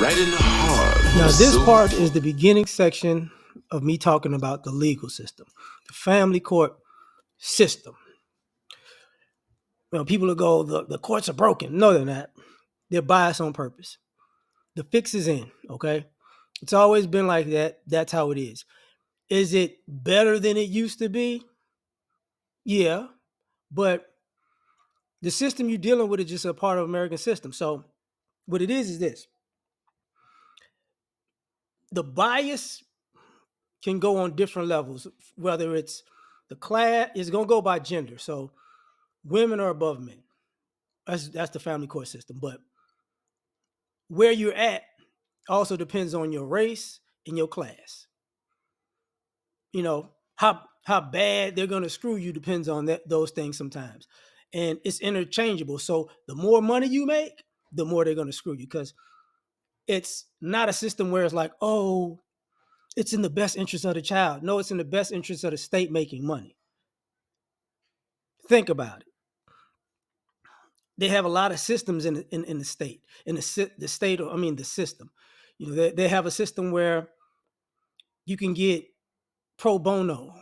right in the heart of Now, the this part silver. is the beginning section of me talking about the legal system, the family court system. People will go, the courts are broken. No, they're not. They're biased on purpose. The fix is in, okay? It's always been like that. That's how it is. Is it better than it used to be? Yeah, but the system you're dealing with is just a part of American system. So what it is this: the bias can go on different levels. Whether it's the class, is going to go by gender. So women are above men. That's the family court system. But where you're at also depends on your race and your class. You know how bad they're going to screw you depends on those things sometimes, and it's interchangeable. So the more money you make, the more they're going to screw you, because it's not a system where it's like, oh, it's in the best interest of the child. No, it's in the best interest of the state making money. Think about it. They have a lot of systems in the state, the state, or I mean the system. They have a system where you can get pro bono,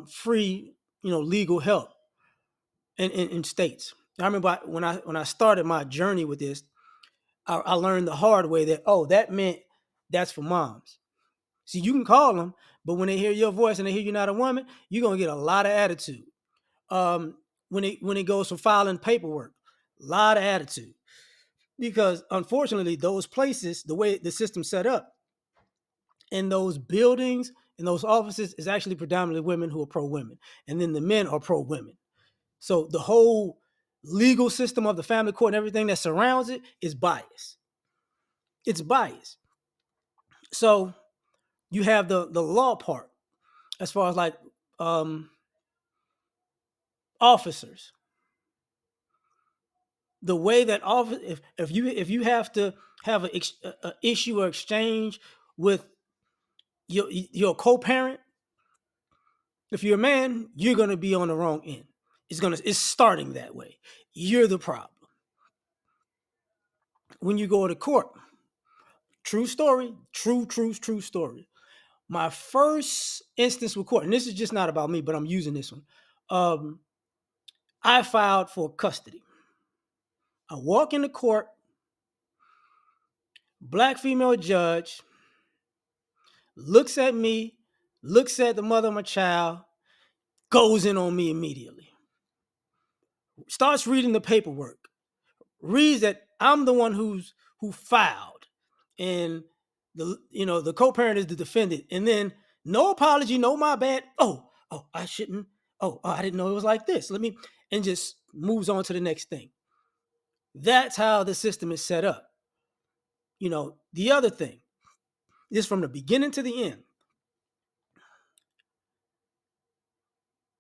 free, legal help in states. I remember when I started my journey with this, I learned the hard way that, oh, that meant that's for moms. See, you can call them, but when they hear your voice and they hear you're not a woman, you're gonna get a lot of attitude. Um, when it goes for filing paperwork, a lot of attitude, because unfortunately, those places, the way the system's set up, in those buildings, in those offices, is actually predominantly women who are pro women, and then the men are pro women. So the whole legal system of the family court and everything that surrounds it is biased. It's biased. So you have the law part, as far as like um, officers. The way that office, if you have to have a issue or exchange with your co-parent, if you're a man, you're gonna be on the wrong end. It's starting that way. You're the problem. When you go to court, true story, true story. My first instance with court, and this is just not about me, but I'm using this one. Um, I filed for custody. I walk into court, black female judge looks at me, looks at the mother of my child, goes in on me immediately. Starts reading the paperwork, reads that I'm the one who filed, and the co-parent is the defendant, and then no apology, no my bad. Oh, I shouldn't. Oh, I didn't know it was like this. Let me, and just moves on to the next thing. That's how the system is set up. The other thing is, from the beginning to the end,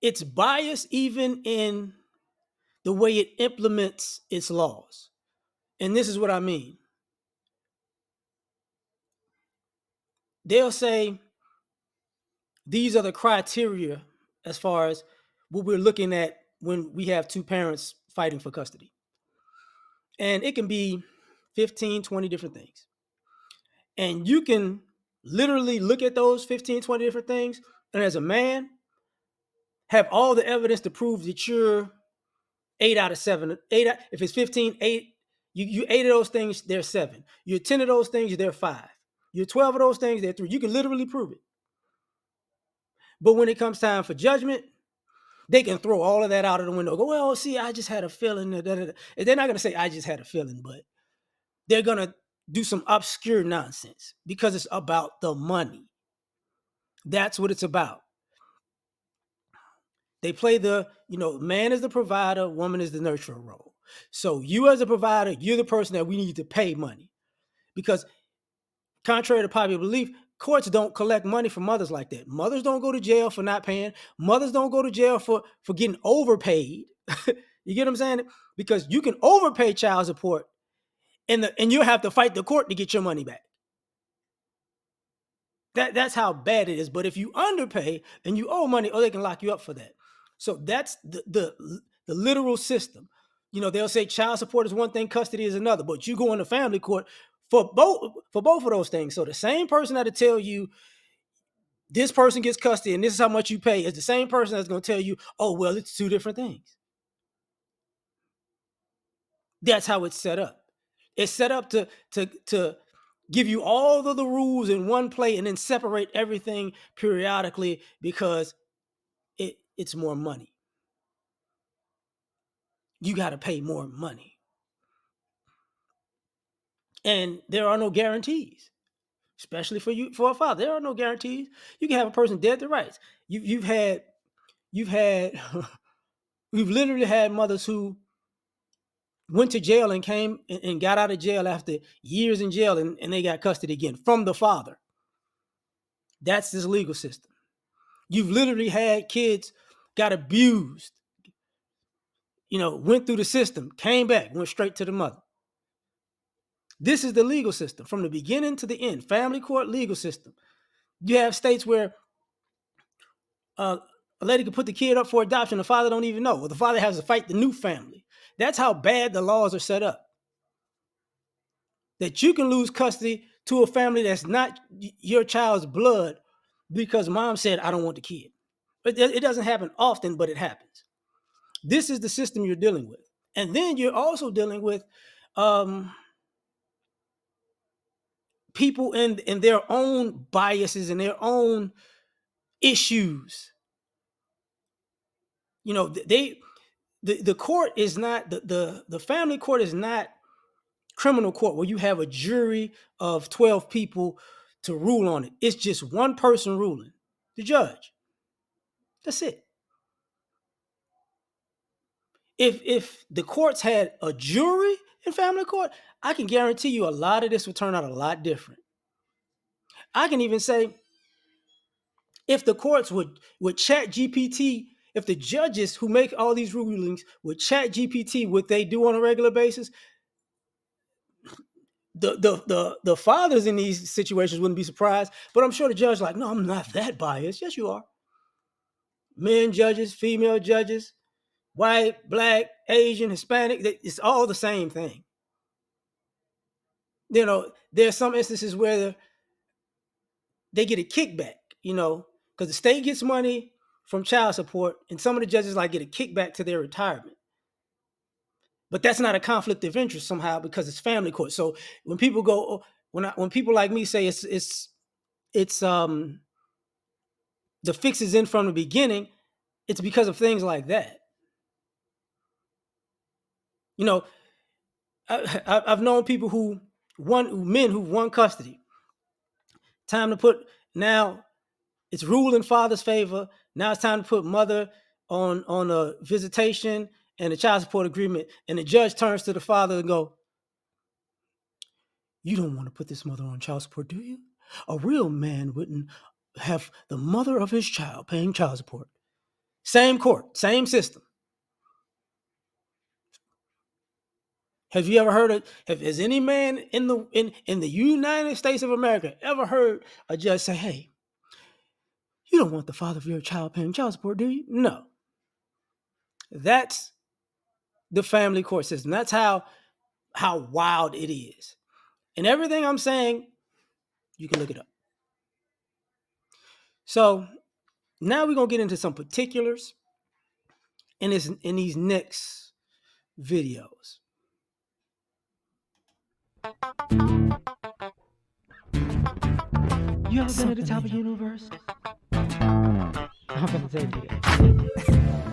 it's biased even in the way it implements its laws. And this is what I mean. They'll say these are the criteria as far as what we're looking at when we have two parents fighting for custody. And it can be 15, 20 different things. And you can literally look at those 15, 20 different things, and as a man, have all the evidence to prove that you're 8 out of 7. If it's 15, eight, you 8 of those things, they're 7. You're 10 of those things, they're 5. You're 12 of those things, they're 3. You can literally prove it. But when it comes time for judgment, they can throw all of that out of the window. Go, well, see, I just had a feeling. Da, da, da. And they're not going to say, I just had a feeling, but they're going to do some obscure nonsense because it's about the money. That's what it's about. They play man is the provider, woman is the nurturer role. So you as a provider, you're the person that we need to pay money, because contrary to popular belief, courts don't collect money from mothers like that. Mothers don't go to jail for not paying. Mothers don't go to jail for getting overpaid. You get what I'm saying? Because you can overpay child support, and you have to fight the court to get your money back. That's how bad it is. But if you underpay and you owe money, they can lock you up for that. So that's the literal system. They'll say child support is one thing, custody is another. But you go into family court, for both of those things. So the same person that'll tell you this person gets custody and this is how much you pay is the same person that's going to tell you, oh well, it's two different things. That's how it's set up. It's set up to give you all of the rules in one plate and then separate everything periodically because it's more money. You got to pay more money. And there are no guarantees, especially for a father. There are no guarantees. You can have a person dead to rights. You've had we've literally had mothers who went to jail and came and got out of jail after years in jail and they got custody again from the father. That's this legal system. You've literally had kids got abused, went through the system, came back, went straight to the mother. This is the legal system from the beginning to the end. Family court legal system. You have states where a lady could put the kid up for adoption. The father don't even know. Well, the father has to fight the new family. That's how bad the laws are set up. That you can lose custody to a family that's not your child's blood because mom said, I don't want the kid. But it doesn't happen often, but it happens. This is the system you're dealing with. And then you're also dealing with people in their own biases and their own issues. The court is not the family court is not criminal court where you have a jury of 12 people to rule on it. It's just one person ruling, the judge. That's it. If the courts had a jury in family court, I can guarantee you a lot of this would turn out a lot different. I can even say if the courts would chat GPT, if the judges who make all these rulings would chat GPT what they do on a regular basis, the fathers in these situations wouldn't be surprised. But I'm sure the judge like, no, I'm not that biased. Yes, you are. Men judges, female judges, white, black, Asian, Hispanic, it's all the same thing. There's some instances where they get a kickback, because the state gets money from child support, and some of the judges get a kickback to their retirement. But that's not a conflict of interest somehow because it's family court. So when people go, when people like me say it's the fix is in from the beginning, it's because of things like that. I've known people men who won custody. Now it's ruled in father's favor. Now it's time to put mother on a visitation and a child support agreement. And the judge turns to the father and go, you don't want to put this mother on child support, do you? A real man wouldn't have the mother of his child paying child support. Same court, same system. Have you ever heard has any man in the United States of America ever heard a judge say, hey, you don't want the father of your child paying child support, do you? No. That's the family court system. That's how wild it is. And everything I'm saying, you can look it up. So now we're going to get into some particulars in these next videos. You ever been at the top of the universe? I'm going to say it again.